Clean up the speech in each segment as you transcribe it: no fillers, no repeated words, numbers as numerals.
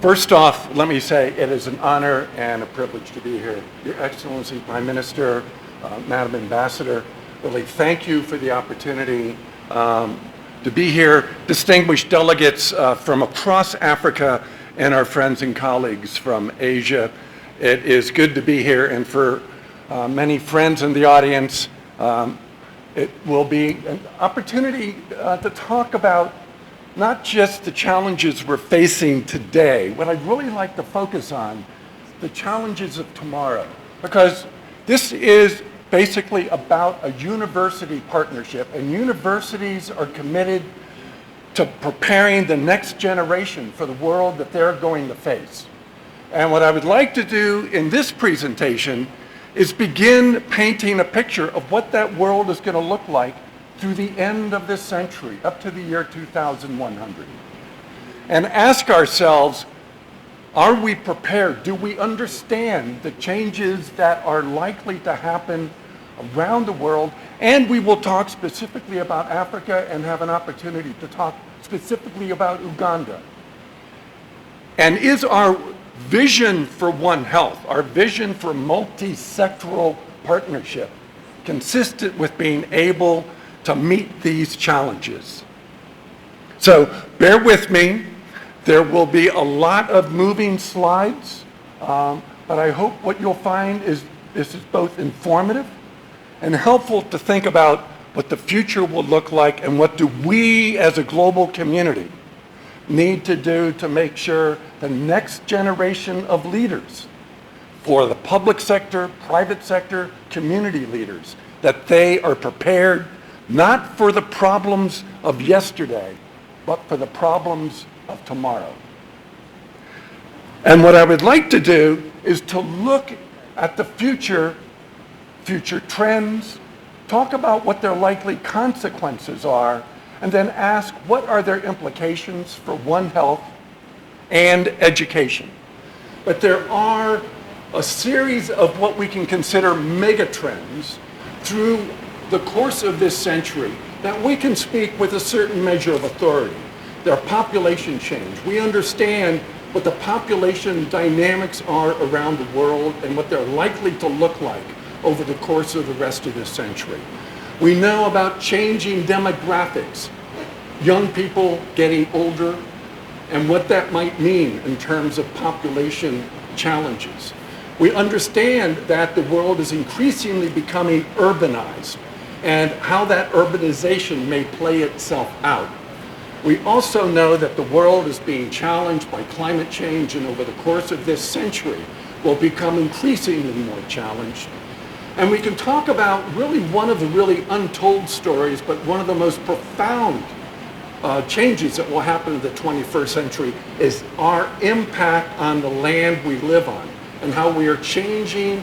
First off, let me say it is an honor and a privilege to be here. Your Excellency, Prime Minister, Madam Ambassador, really thank you for the opportunity to be here. Distinguished delegates from across Africa and our friends and colleagues from Asia. It is good to be here, and for many friends in the audience, it will be an opportunity to talk about not just the challenges we're facing today. What I'd really like to focus on, the challenges of tomorrow, because this is basically about a university partnership, and universities are committed to preparing the next generation for the world that they're going to face. And what I would like to do in this presentation is begin painting a picture of what that world is going to look like through the end of this century, up to the year 2100. And ask ourselves, are we prepared? Do we understand the changes that are likely to happen around the world? And we will talk specifically about Africa and have an opportunity to talk specifically about Uganda. And is our vision for One Health, our vision for multi-sectoral partnership, consistent with being able to meet these challenges? So bear with me. There will be a lot of moving slides, but I hope what you'll find is this is both informative and helpful to think about what the future will look like and what do we as a global community need to do to make sure the next generation of leaders for the public sector, private sector, community leaders, that they are prepared not for the problems of yesterday, but for the problems of tomorrow. And what I would like to do is to look at the future trends, talk about what their likely consequences are, and then ask what are their implications for One Health and education. But there are a series of what we can consider megatrends through the course of this century that we can speak with a certain measure of authority. Their population change. We understand what the population dynamics are around the world and what they're likely to look like over the course of the rest of this century. We know about changing demographics, young people getting older, and what that might mean in terms of population challenges. We understand that the world is increasingly becoming urbanized and how that urbanization may play itself out. We also know that the world is being challenged by climate change, and over the course of this century will become increasingly more challenged. And we can talk about really one of the really untold stories, but one of the most profound changes that will happen in the 21st century is our impact on the land we live on and how we are changing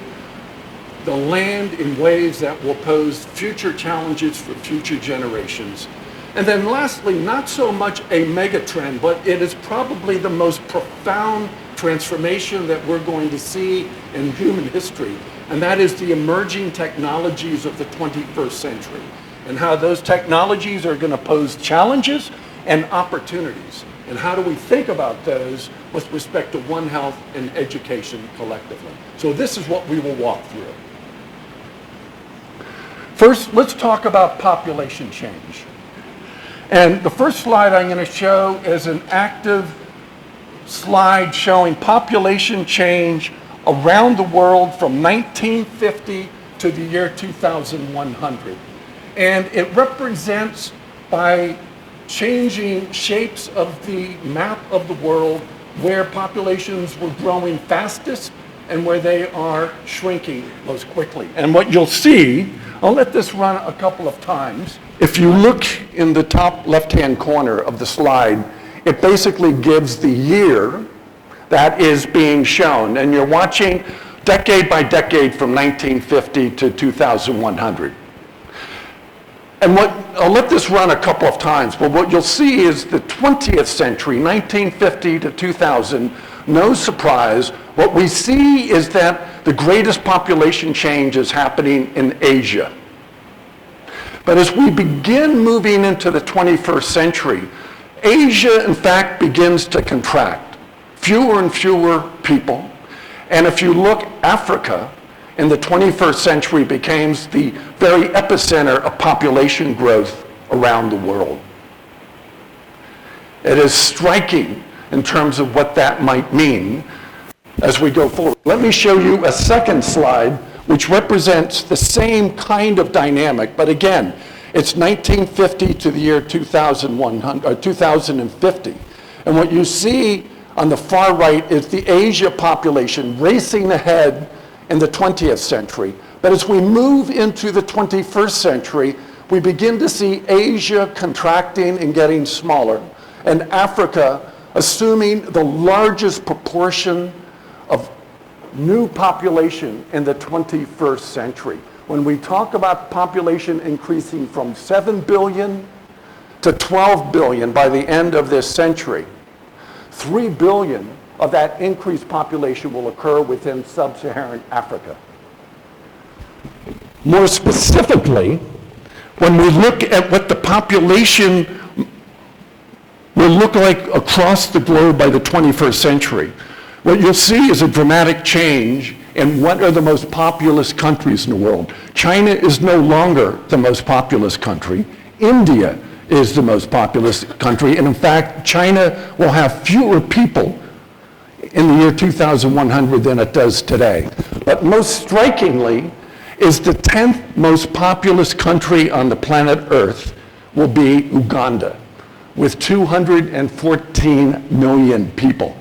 the land in ways that will pose future challenges for future generations. And then lastly, not so much a megatrend, but it is probably the most profound transformation that we're going to see in human history, and that is the emerging technologies of the 21st century and how those technologies are going to pose challenges and opportunities. And how do we think about those with respect to One Health and education collectively? So this is what we will walk through. First, let's talk about population change. And the first slide I'm going to show is an active slide showing population change around the world from 1950 to the year 2100. And it represents, by changing shapes of the map of the world, where populations were growing fastest and where they are shrinking most quickly. And what you'll see, I'll let this run a couple of times. If you look in the top left-hand corner of the slide, it basically gives the year that is being shown. And you're watching decade by decade from 1950 to 2100. And I'll let this run a couple of times, but what you'll see is the 20th century, 1950 to 2000, no surprise, what we see is that the greatest population change is happening in Asia. But as we begin moving into the 21st century, Asia, in fact, begins to contract. fewer and fewer people. And if you look, Africa in the 21st century became the very epicenter of population growth around the world. It is striking in terms of what that might mean as we go forward. Let me show you a second slide which represents the same kind of dynamic, but again, it's 1950 to the year 2050. And what you see on the far right is the Asia population racing ahead in the 20th century. But as we move into the 21st century, we begin to see Asia contracting and getting smaller, and Africa assuming the largest proportion of new population in the 21st century. When we talk about population increasing from 7 billion to 12 billion by the end of this century, 3 billion of that increased population will occur within sub-Saharan Africa. More specifically, when we look at what the population will look like across the globe by the 21st century, what you'll see is a dramatic change in what are the most populous countries in the world. China is no longer the most populous country. India is the most populous country, and in fact, China will have fewer people in the year 2100 than it does today. But most strikingly is the 10th most populous country on the planet Earth will be Uganda, with 214 million people.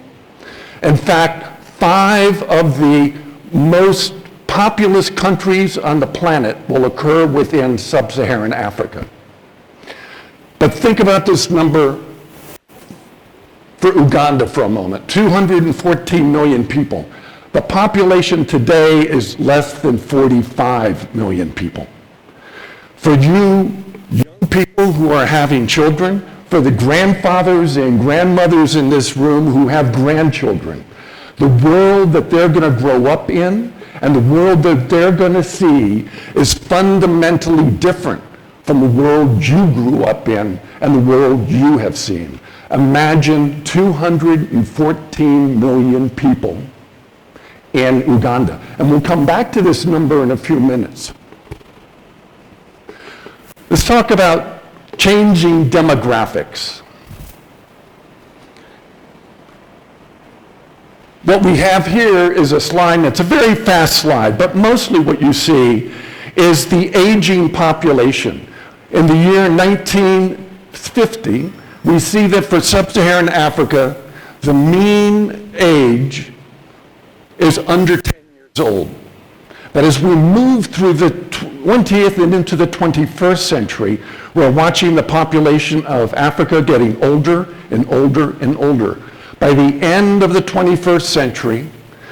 In fact, 5 of the most populous countries on the planet will occur within sub-Saharan Africa. But think about this number for Uganda for a moment, 214 million people. The population today is less than 45 million people. For you young people who are having children, for the grandfathers and grandmothers in this room who have grandchildren, the world that they're going to grow up in and the world that they're going to see is fundamentally different from the world you grew up in and the world you have seen. Imagine 214 million people in Uganda. And we'll come back to this number in a few minutes. Let's talk about changing demographics. What we have here is a slide that's a very fast slide, but mostly what you see is the aging population. In the year 1950, we see that for sub-Saharan Africa, the mean age is under 10 years old. But as we move through the 20th and into the 21st century, we're watching the population of Africa getting older and older and older. By the end of the 21st century,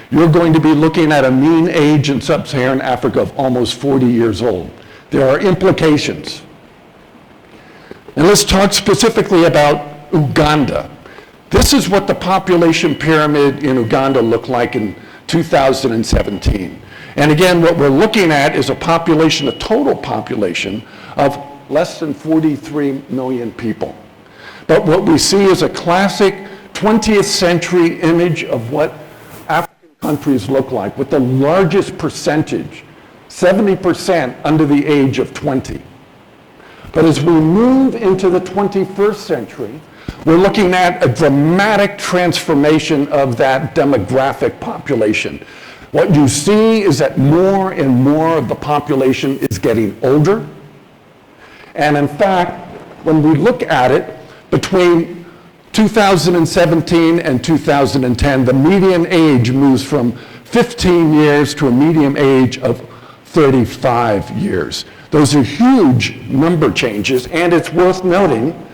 you're going to be looking at a mean age in sub-Saharan Africa of almost 40 years old. There are implications. And let's talk specifically about Uganda. This is what the population pyramid in Uganda looked like in 2017. And again, what we're looking at is a population, a total population of less than 43 million people. But what we see is a classic 20th century image of what African countries look like, with the largest percentage, 70% under the age of 20. But as we move into the 21st century, we're looking at a dramatic transformation of that demographic population. What you see is that more and more of the population is getting older. And in fact, when we look at it, between 2017 and 2010, the median age moves from 15 years to a median age of 35 years. Those are huge number changes, and it's worth noting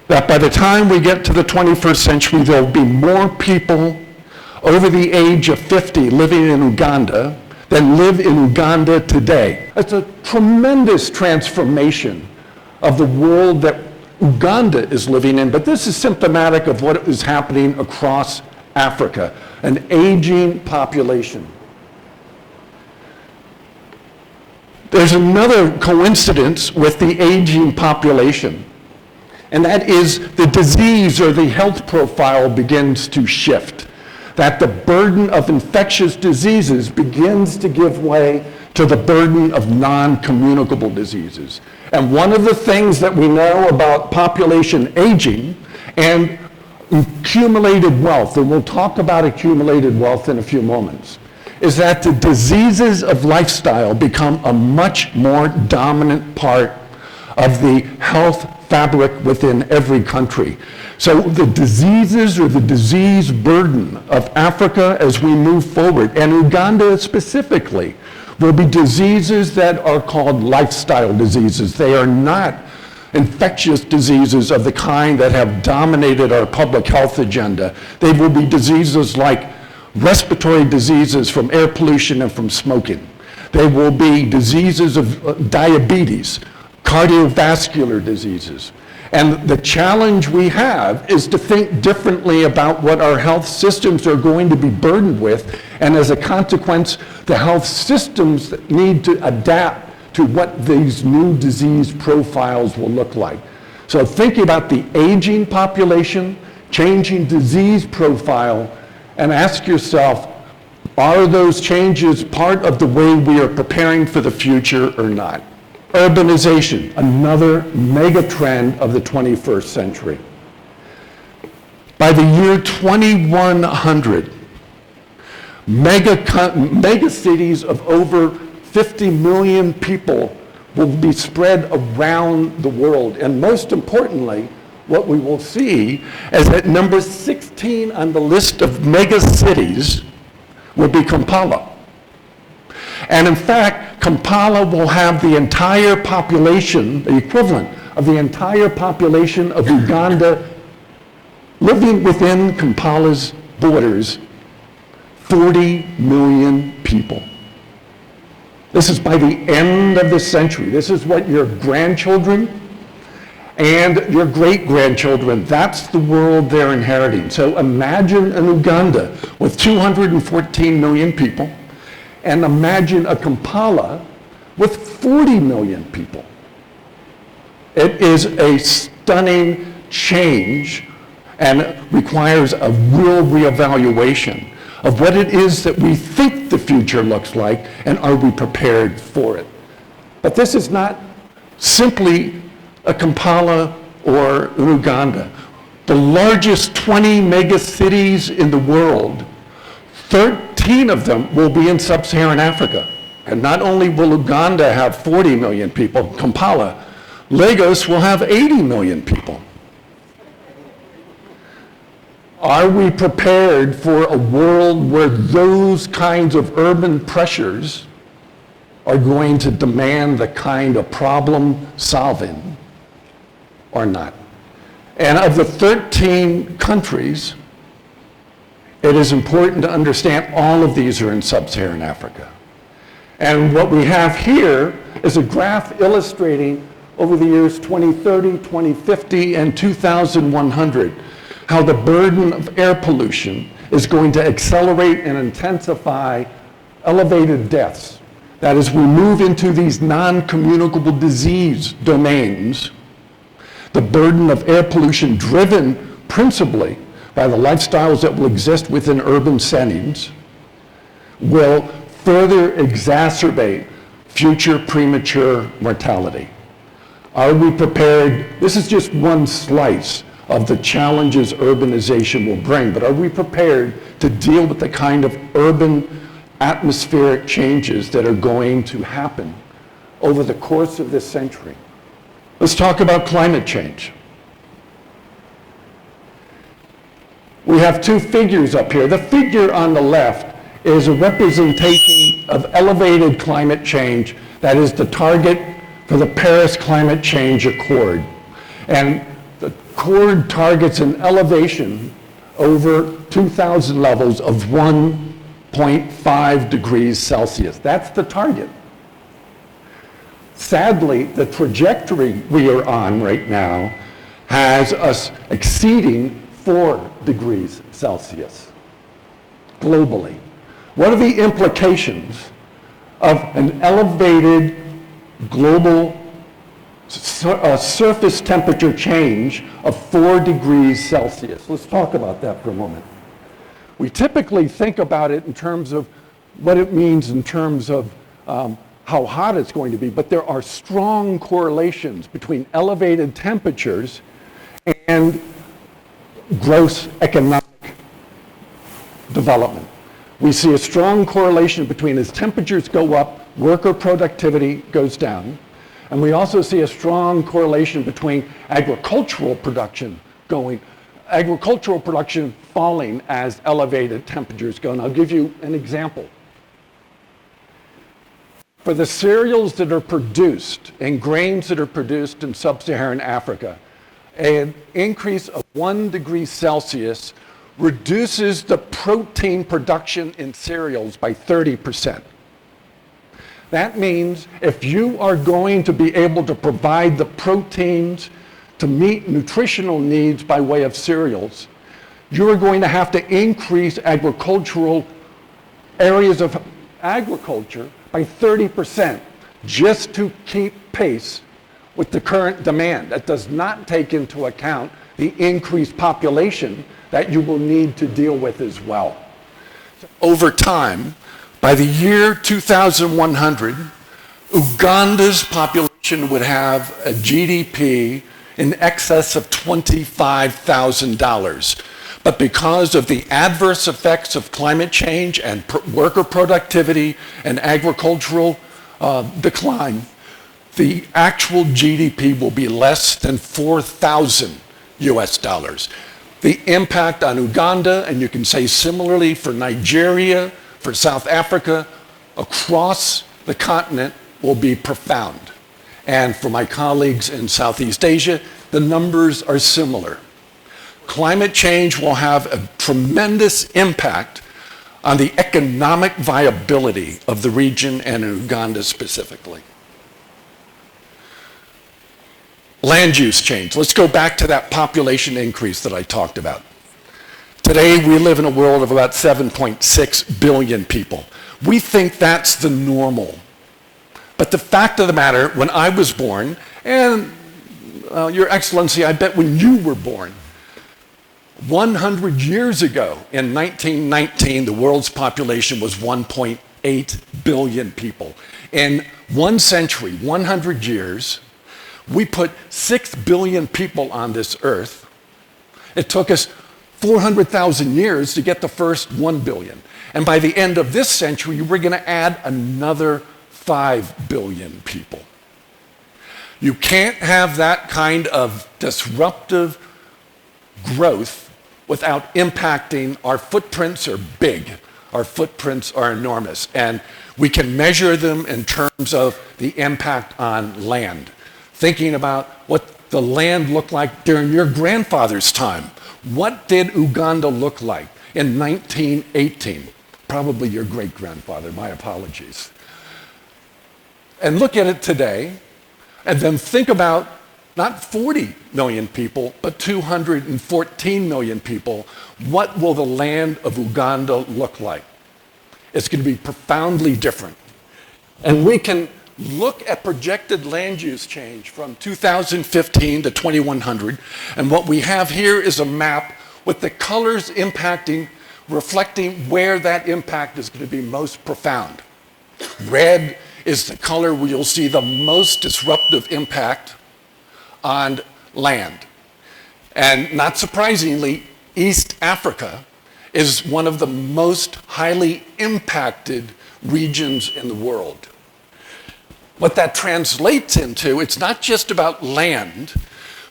that by the time we get to the 21st century, there'll be more people over the age of 50 living in Uganda than live in Uganda today. It's a tremendous transformation of the world that Uganda is living in, but this is symptomatic of what is happening across Africa, an aging population. There's another coincidence with the aging population, and that is the disease or the health profile begins to shift. that the burden of infectious diseases begins to give way to the burden of non-communicable diseases. And one of the things that we know about population aging and accumulated wealth, and we'll talk about accumulated wealth in a few moments, is that the diseases of lifestyle become a much more dominant part of the health fabric within every country. So the diseases or the disease burden of Africa as we move forward, and Uganda specifically, will be diseases that are called lifestyle diseases. They are not infectious diseases of the kind that have dominated our public health agenda. They will be diseases like respiratory diseases from air pollution and from smoking. They will be diseases of diabetes, cardiovascular diseases. And the challenge we have is to think differently about what our health systems are going to be burdened with, and as a consequence, the health systems need to adapt to what these new disease profiles will look like. So thinking about the aging population, changing disease profile, and ask yourself, are those changes part of the way we are preparing for the future or not? Urbanization, another mega trend of the 21st century. By the year 2100, mega cities of over 50 million people will be spread around the world. And most importantly, what we will see is that number 16 on the list of mega cities will be Kampala. And in fact, Kampala will have the entire population, the equivalent of the entire population of Uganda living within Kampala's borders, 40 million people. This is by the end of the century. This is what your grandchildren and your great-grandchildren, that's the world they're inheriting. So imagine an Uganda with 214 million people, and imagine a Kampala with 40 million people. It is a stunning change and requires a real reevaluation of what it is that we think the future looks like, and are we prepared for it. But this is not simply a Kampala or an Uganda. The largest 20 mega cities in the world, 13 of them will be in sub-Saharan Africa. And not only will Uganda have 40 million people, Kampala, Lagos will have 80 million people. Are we prepared for a world where those kinds of urban pressures are going to demand the kind of problem solving or not? And of the 13 countries, it is important to understand all of these are in sub-Saharan Africa. And what we have here is a graph illustrating over the years 2030, 2050, and 2100, how the burden of air pollution is going to accelerate and intensify elevated deaths. That as we move into these non-communicable disease domains, the burden of air pollution driven principally by the lifestyles that will exist within urban settings will further exacerbate future premature mortality. Are we prepared? This is just one slice of the challenges urbanization will bring, but are we prepared to deal with the kind of urban atmospheric changes that are going to happen over the course of this century? Let's talk about climate change. We have two figures up here. The figure on the left is a representation of elevated climate change that is the target for the Paris Climate Change Accord. And the Accord targets an elevation over 2000 levels of 1.5 degrees Celsius. That's the target. Sadly, the trajectory we are on right now has us exceeding 4 degrees Celsius globally. What are the implications of an elevated global surface temperature change of 4 degrees Celsius? Let's talk about that for a moment. We typically think about it in terms of what it means in terms of how hot it's going to be, but there are strong correlations between elevated temperatures and gross economic development. We see a strong correlation between as temperatures go up, worker productivity goes down, and we also see a strong correlation between agricultural production falling as elevated temperatures go. And I'll give you an example. For the cereals that are produced and grains that are produced in sub-Saharan Africa, an increase of 1 degree Celsius reduces the protein production in cereals by 30%. That means if you are going to be able to provide the proteins to meet nutritional needs by way of cereals, you're going to have to increase agricultural areas of agriculture by 30% just to keep pace with the current demand. That does not take into account the increased population that you will need to deal with as well. Over time, by the year 2100, Uganda's population would have a GDP in excess of $25,000. But because of the adverse effects of climate change and worker productivity and agricultural decline, the actual GDP will be less than 4,000 US dollars. The impact on Uganda, and you can say similarly for Nigeria, for South Africa, across the continent will be profound. And for my colleagues in Southeast Asia, the numbers are similar. Climate change will have a tremendous impact on the economic viability of the region and in Uganda specifically. Land use change. Let's go back to that population increase that I talked about. Today, we live in a world of about 7.6 billion people. We think that's the normal. But the fact of the matter, when I was born, and Your Excellency, I bet when you were born, 100 years ago, in 1919, the world's population was 1.8 billion people. In 1 century, 100 years, we put 6 billion people on this earth. It took us 400,000 years to get the first 1 billion. And by the end of this century, we're going to add another 5 billion people. You can't have that kind of disruptive growth without impacting. Our footprints are big. Our footprints are enormous. And we can measure them in terms of the impact on land. Thinking about what the land looked like during your grandfather's time. What did Uganda look like in 1918? Probably your great-grandfather, my apologies. And look at it today, and then think about not 40 million people, but 214 million people. What will the land of Uganda look like? It's going to be profoundly different. And we can look at projected land use change from 2015 to 2100, and what we have here is a map with the colors impacting, reflecting where that impact is going to be most profound. Red is the color where you'll see the most disruptive impact on land. And not surprisingly, East Africa is one of the most highly impacted regions in the world. What that translates into, it's not just about land,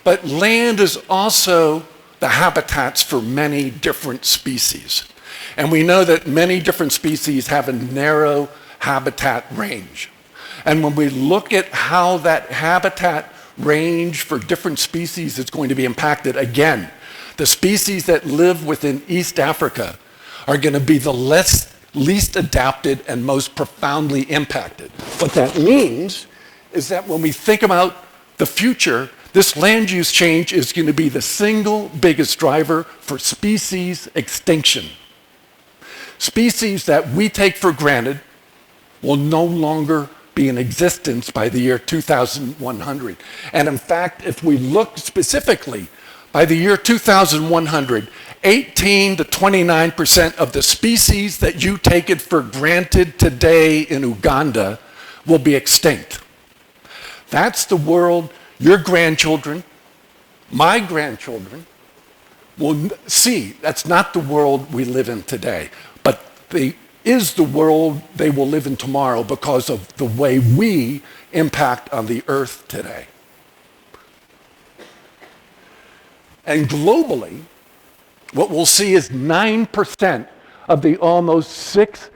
but land is also the habitats for many different species. And we know that many different species have a narrow habitat range. And when we look at how that habitat range for different species is going to be impacted, again, the species that live within East Africa are going to be the least adapted and most profoundly impacted. What that means is that when we think about the future, this land use change is going to be the single biggest driver for species extinction. Species that we take for granted will no longer be in existence by the year 2100. And in fact, if we look specifically, by the year 2100, 18 to 29% of the species that you take it for granted today in Uganda will be extinct. That's the world your grandchildren, my grandchildren, will see. That's not the world we live in today, but is the world they will live in tomorrow because of the way we impact on the earth today. And globally, what we'll see is 9% of the almost 6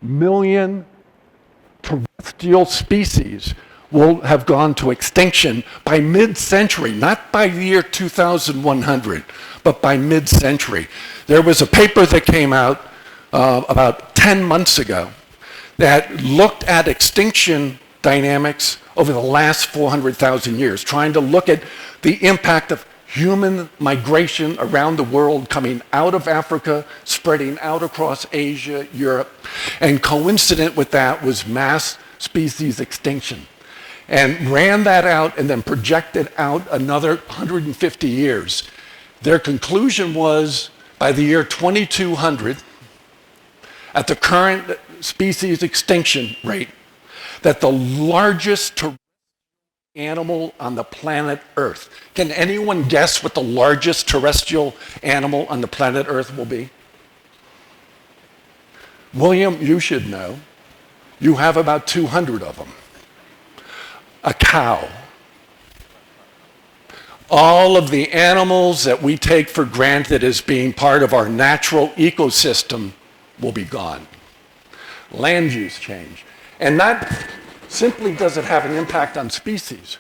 million terrestrial species will have gone to extinction by mid-century, not by the year 2100, but by mid-century. There was a paper that came out about 10 months ago that looked at extinction dynamics over the last 400,000 years, trying to look at the impact of human migration around the world, coming out of Africa, spreading out across Asia, Europe, and coincident with that was mass species extinction. And ran that out and then projected out another 150 years. Their conclusion was, by the year 2200, at the current species extinction rate, that the largest animal on the planet Earth. Can anyone guess what the largest terrestrial animal on the planet Earth will be? William, you should know. You have about 200 of them. A cow. All of the animals that we take for granted as being part of our natural ecosystem will be gone. Land use change. And that simply doesn't have an impact on species.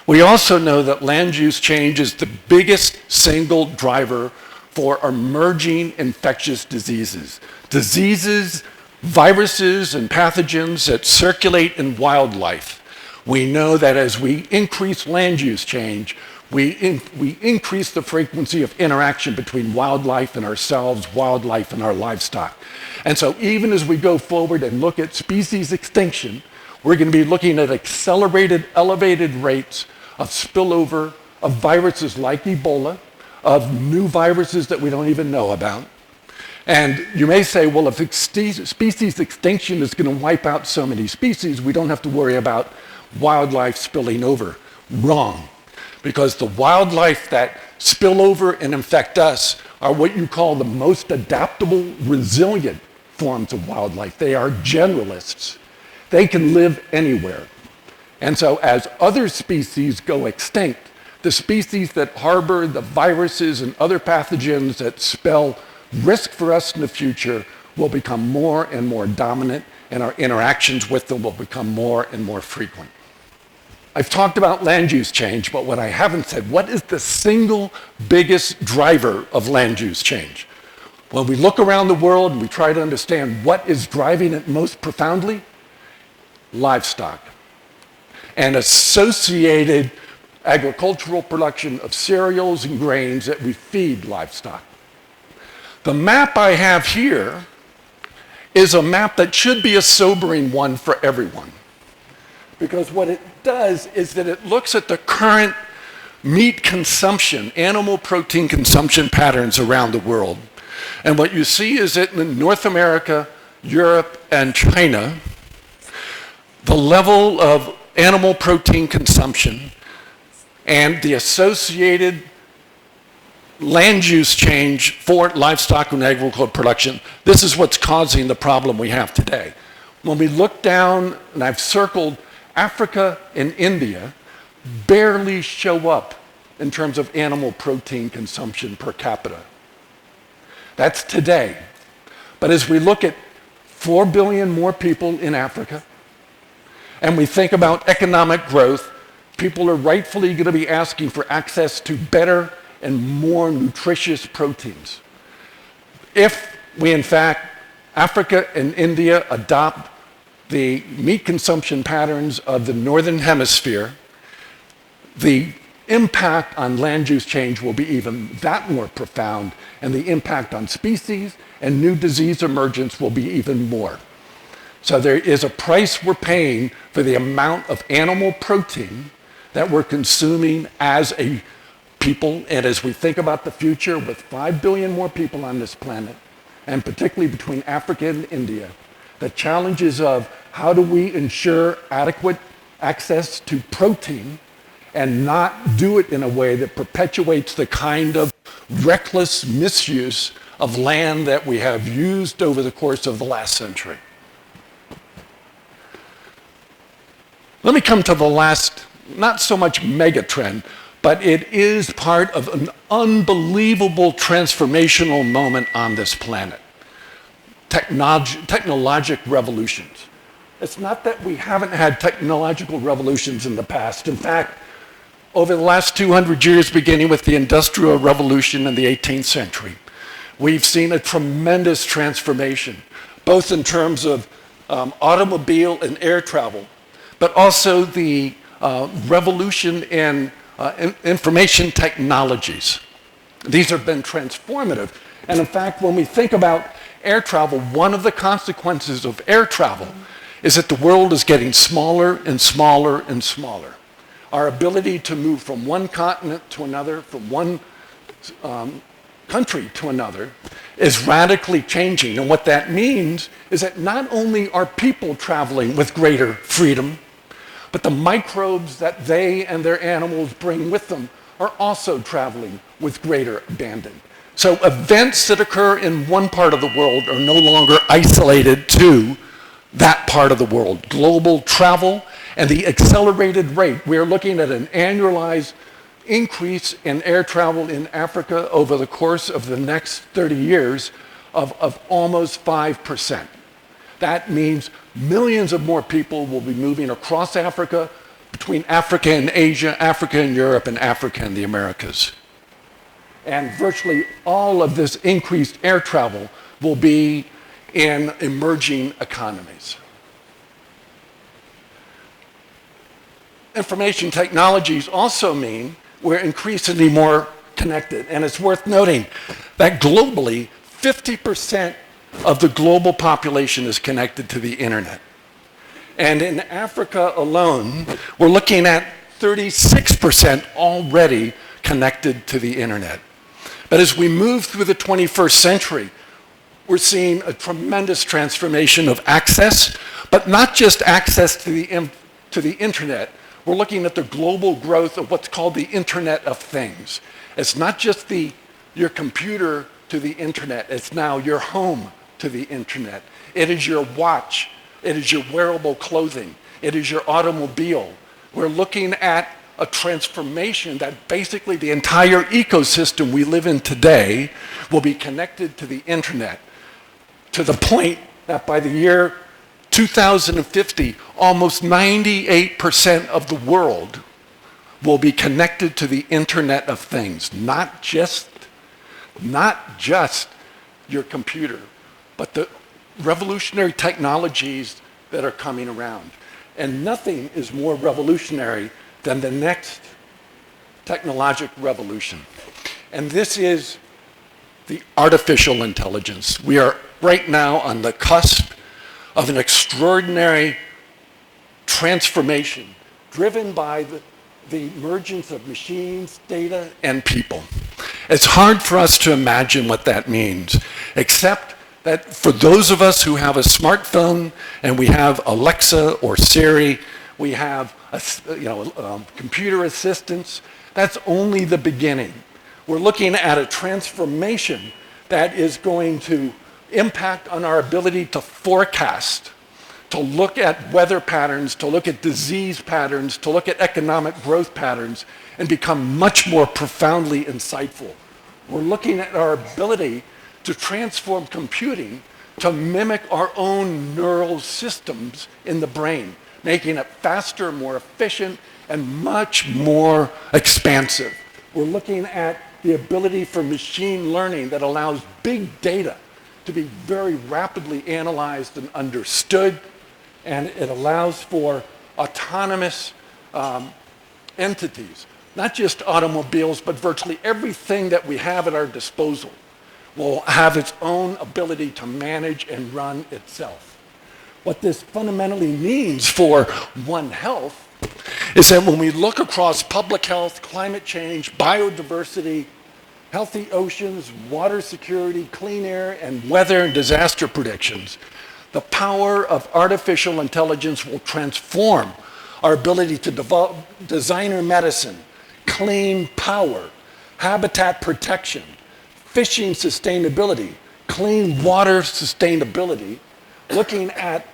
We also know that land use change is the biggest single driver for emerging infectious diseases. Diseases, viruses, and pathogens that circulate in wildlife. We know that as we increase land use change, we increase the frequency of interaction between wildlife and ourselves, wildlife and our livestock. And so even as we go forward and look at species extinction, we're going to be looking at accelerated, elevated rates of spillover of viruses like Ebola, of new viruses that we don't even know about. And you may say, well, if species extinction is going to wipe out so many species, we don't have to worry about wildlife spilling over. Wrong. Because the wildlife that spill over and infect us are what you call the most adaptable, resilient forms of wildlife. They are generalists. They can live anywhere. And so as other species go extinct, the species that harbor the viruses and other pathogens that spell risk for us in the future will become more and more dominant, and our interactions with them will become more and more frequent. I've talked about land use change, but what I haven't said, what is the single biggest driver of land use change? When we look around the world and we try to understand what is driving it most profoundly, livestock and associated agricultural production of cereals and grains that we feed livestock. The map I have here is a map that should be a sobering one for everyone. Because what it does is that it looks at the current meat consumption, animal protein consumption patterns around the world. And what you see is that in North America, Europe, and China, the level of animal protein consumption and the associated land use change for livestock and agricultural production, this is what's causing the problem we have today. When we look down, and I've circled Africa and India, barely show up in terms of animal protein consumption per capita. That's today. But as we look at 4 billion more people in Africa, and we think about economic growth, people are rightfully going to be asking for access to better and more nutritious proteins. If we, in fact, Africa and India adopt the meat consumption patterns of the Northern Hemisphere, the impact on land use change will be even that more profound, and the impact on species and new disease emergence will be even more. So there is a price we're paying for the amount of animal protein that we're consuming as a people, and as we think about the future with 5 billion more people on this planet, and particularly between Africa and India, the challenges of how do we ensure adequate access to protein and not do it in a way that perpetuates the kind of reckless misuse of land that we have used over the course of the last century. Let me come to the last, not so much mega trend, but it is part of an unbelievable transformational moment on this planet. Technologic revolutions. It's not that we haven't had technological revolutions in the past. In fact, over the last 200 years, beginning with the Industrial Revolution in the 18th century, we've seen a tremendous transformation, both in terms of automobile and air travel, but also the revolution in information technologies. These have been transformative. And in fact, when we think about air travel, one of the consequences of air travel is that the world is getting smaller and smaller and smaller. Our ability to move from one continent to another, from one country to another, is radically changing. And what that means is that not only are people traveling with greater freedom, but the microbes that they and their animals bring with them are also traveling with greater abandon. So events that occur in one part of the world are no longer isolated to that part of the world. Global travel and the accelerated rate. We're looking at an annualized increase in air travel in Africa over the course of the next 30 years of almost 5%. That means millions of more people will be moving across Africa, between Africa and Asia, Africa and Europe, and Africa and the Americas. And virtually all of this increased air travel will be in emerging economies. Information technologies also mean we're increasingly more connected. And it's worth noting that globally, 50% of the global population is connected to the internet. And in Africa alone, we're looking at 36% already connected to the internet. But as we move through the 21st century, we're seeing a tremendous transformation of access, but not just access to the internet. We're looking at the global growth of what's called the Internet of Things. It's not just your computer to the internet, it's now your home to the internet. It is your watch, it is your wearable clothing, it is your automobile. We're looking at a transformation that basically the entire ecosystem we live in today will be connected to the internet, to the point that by the year 2050, almost 98% of the world will be connected to the Internet of Things, not just your computer, but the revolutionary technologies that are coming around. And nothing is more revolutionary than the next technological revolution. And this is the artificial intelligence. We are right now on the cusp of an extraordinary transformation driven by the emergence of machines, data, and people. It's hard for us to imagine what that means, except that for those of us who have a smartphone and we have Alexa or Siri, we have computer assistants, that's only the beginning. We're looking at a transformation that is going to impact on our ability to forecast, to look at weather patterns, to look at disease patterns, to look at economic growth patterns, and become much more profoundly insightful. We're looking at our ability to transform computing to mimic our own neural systems in the brain, making it faster, more efficient, and much more expansive. We're looking at the ability for machine learning that allows big data to be very rapidly analyzed and understood, and it allows for autonomous entities, not just automobiles, but virtually everything that we have at our disposal will have its own ability to manage and run itself. What this fundamentally means for One Health is that when we look across public health, climate change, biodiversity, healthy oceans, water security, clean air, and weather and disaster predictions, the power of artificial intelligence will transform our ability to develop designer medicine, clean power, habitat protection, fishing sustainability, clean water sustainability, looking at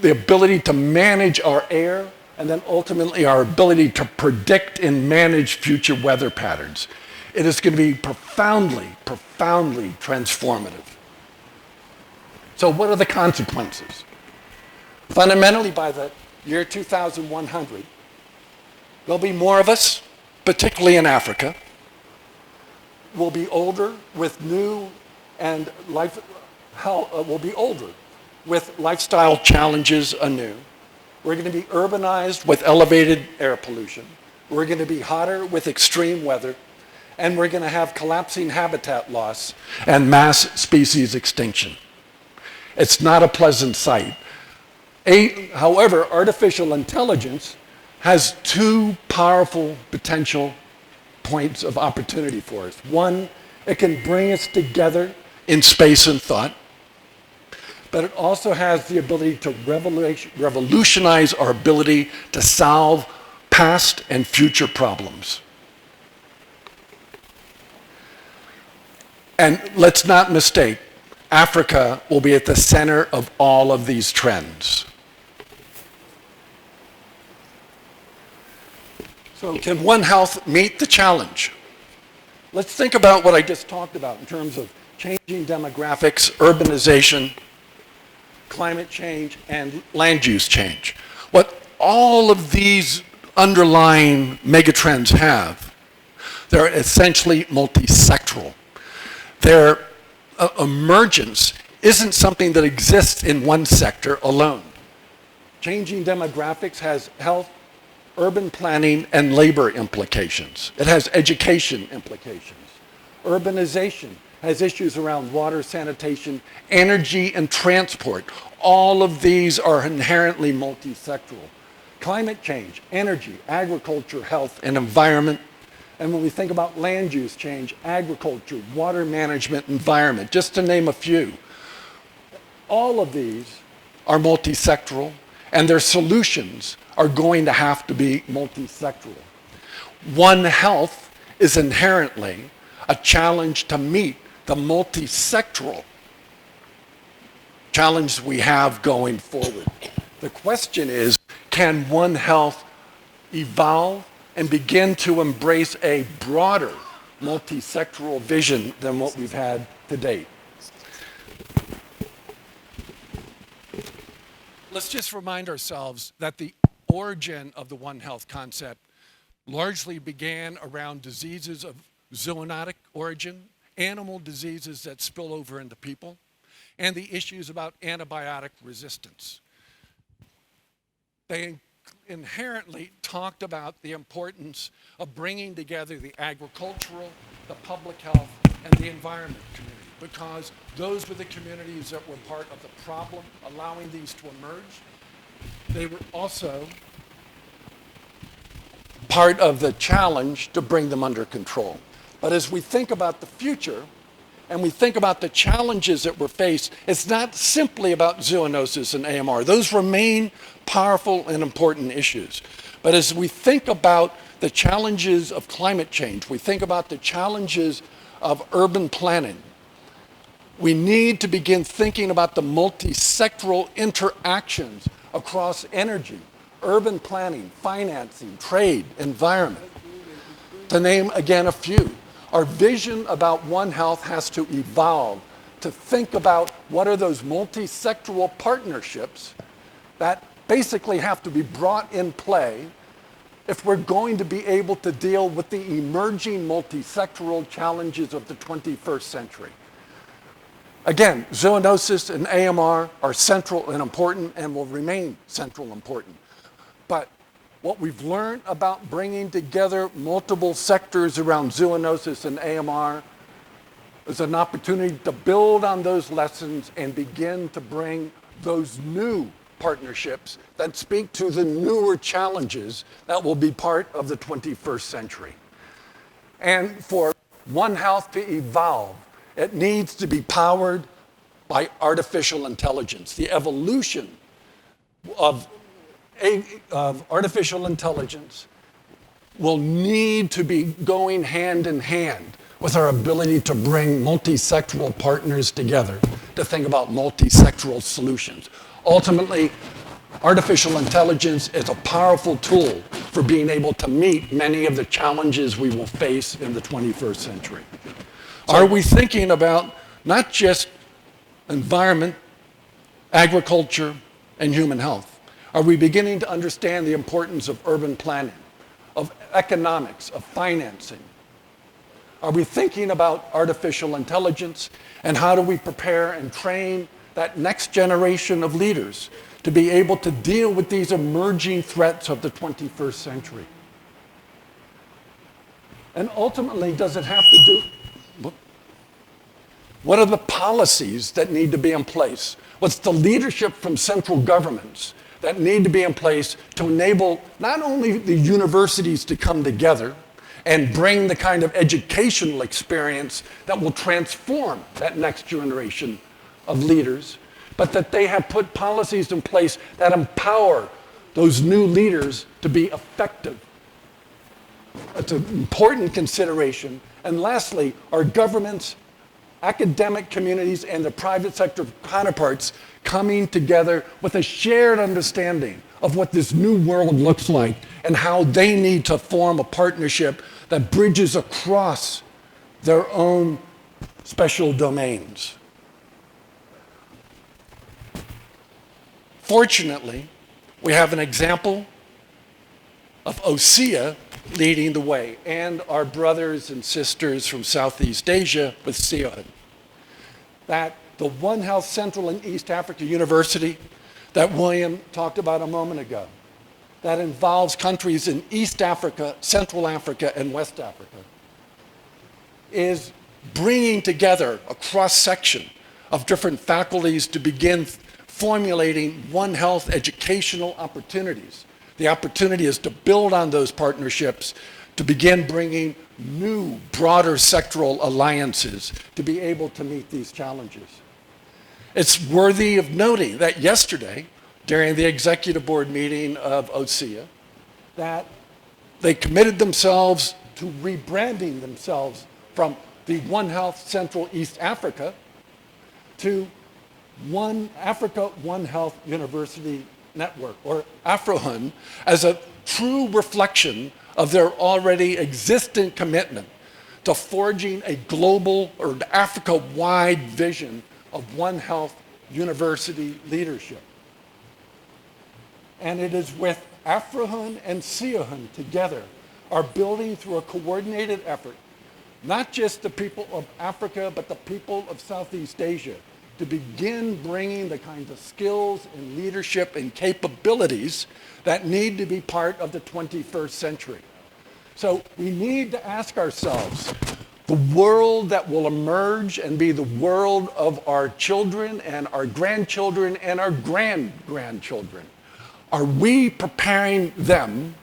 the ability to manage our air, and then ultimately our ability to predict and manage future weather patterns. It is going to be profoundly, profoundly transformative. So what are the consequences? Fundamentally, by the year 2100, there'll be more of us, particularly in Africa. We'll be older with we'll be older with lifestyle challenges anew. We're going to be urbanized with elevated air pollution. We're going to be hotter with extreme weather. And we're going to have collapsing habitat loss and mass species extinction. It's not a pleasant sight. However, artificial intelligence has two powerful potential points of opportunity for us. One, it can bring us together in space and thought, but it also has the ability to revolutionize our ability to solve past and future problems. And let's not mistake, Africa will be at the center of all of these trends. So can One Health meet the challenge? Let's think about what I just talked about in terms of changing demographics, urbanization, climate change, and land use change. What all of these underlying megatrends have, they're essentially multi-sectoral. Their emergence isn't something that exists in one sector alone. Changing demographics has health, urban planning, and labor implications. It has education implications. Urbanization has issues around water, sanitation, energy, and transport. All of these are inherently multi-sectoral. Climate change, energy, agriculture, health, and environment. And when we think about land use change, agriculture, water management, environment, just to name a few, all of these are multi-sectoral, and their solutions are going to have to be multi-sectoral. One Health is inherently a challenge to meet the multi-sectoral challenge we have going forward. The question is, can One Health evolve and begin to embrace a broader multi-sectoral vision than what we've had to date? Let's just remind ourselves that the origin of the One Health concept largely began around diseases of zoonotic origin, animal diseases that spill over into people, and the issues about antibiotic resistance. They inherently talked about the importance of bringing together the agricultural, the public health, and the environment community, because those were the communities that were part of the problem, allowing these to emerge. They were also part of the challenge to bring them under control. But as we think about the future, and we think about the challenges that we're faced, it's not simply about zoonosis and AMR. Those remain powerful and important issues. But as we think about the challenges of climate change, we think about the challenges of urban planning, we need to begin thinking about the multi-sectoral interactions across energy, urban planning, financing, trade, environment. To name again a few. Our vision about One Health has to evolve to think about what are those multi-sectoral partnerships that basically have to be brought in play if we're going to be able to deal with the emerging multi-sectoral challenges of the 21st century. Again, zoonosis and AMR are central and important and will remain central and important. But what we've learned about bringing together multiple sectors around zoonosis and AMR is an opportunity to build on those lessons and begin to bring those new partnerships that speak to the newer challenges that will be part of the 21st century. And for One Health to evolve, it needs to be powered by artificial intelligence. The evolution of artificial intelligence will need to be going hand in hand with our ability to bring multi-sectoral partners together to think about multi-sectoral solutions. Ultimately, artificial intelligence is a powerful tool for being able to meet many of the challenges we will face in the 21st century. Are we thinking about not just environment, agriculture, and human health? Are we beginning to understand the importance of urban planning, of economics, of financing? Are we thinking about artificial intelligence, and how do we prepare and train that next generation of leaders to be able to deal with these emerging threats of the 21st century? And ultimately, does it have to do, what are the policies that need to be in place? What's the leadership from central governments that need to be in place to enable not only the universities to come together and bring the kind of educational experience that will transform that next generation of leaders, but that they have put policies in place that empower those new leaders to be effective. That's an important consideration. And lastly, our governments, academic communities, and the private sector counterparts coming together with a shared understanding of what this new world looks like and how they need to form a partnership that bridges across their own special domains. Fortunately, we have an example of OHCEA leading the way, and our brothers and sisters from Southeast Asia with CEA. That the One Health Central and East Africa University that William talked about a moment ago, that involves countries in East Africa, Central Africa, and West Africa, is bringing together a cross-section of different faculties to begin formulating One Health educational opportunities. The opportunity is to build on those partnerships, to begin bringing new, broader sectoral alliances to be able to meet these challenges. It's worthy of noting that yesterday, during the executive board meeting of OHCEA, that they committed themselves to rebranding themselves from the One Health Central East Africa to One Africa One Health University Network, or AFROHUN, as a true reflection of their already existent commitment to forging a global or Africa-wide vision of One Health University leadership. And it is with AFROHUN and CEAHUN together are building through a coordinated effort, not just the people of Africa, but the people of Southeast Asia, to begin bringing the kinds of skills and leadership and capabilities that need to be part of the 21st century. So we need to ask ourselves, the world that will emerge and be the world of our children and our grandchildren and our grandchildren, are we preparing them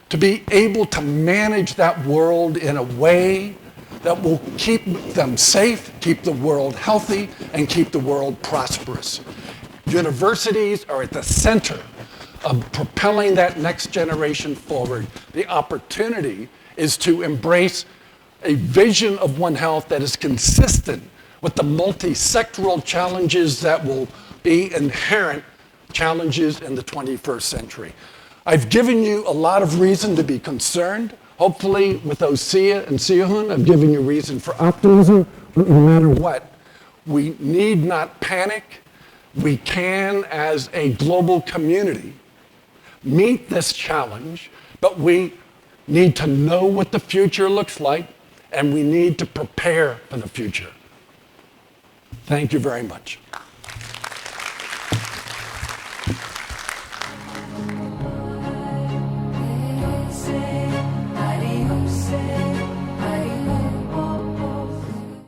to be able to manage that world in a way that will keep them safe, keep the world healthy, and keep the world prosperous? Universities are at the center of propelling that next generation forward. The opportunity is to embrace a vision of One Health that is consistent with the multi-sectoral challenges that will be inherent challenges in the 21st century. I've given you a lot of reason to be concerned. Hopefully, with OHCEA and CEAHUN, I've given you reason for optimism. But no matter what, we need not panic. We can, as a global community, meet this challenge, but we need to know what the future looks like, and we need to prepare for the future. Thank you very much.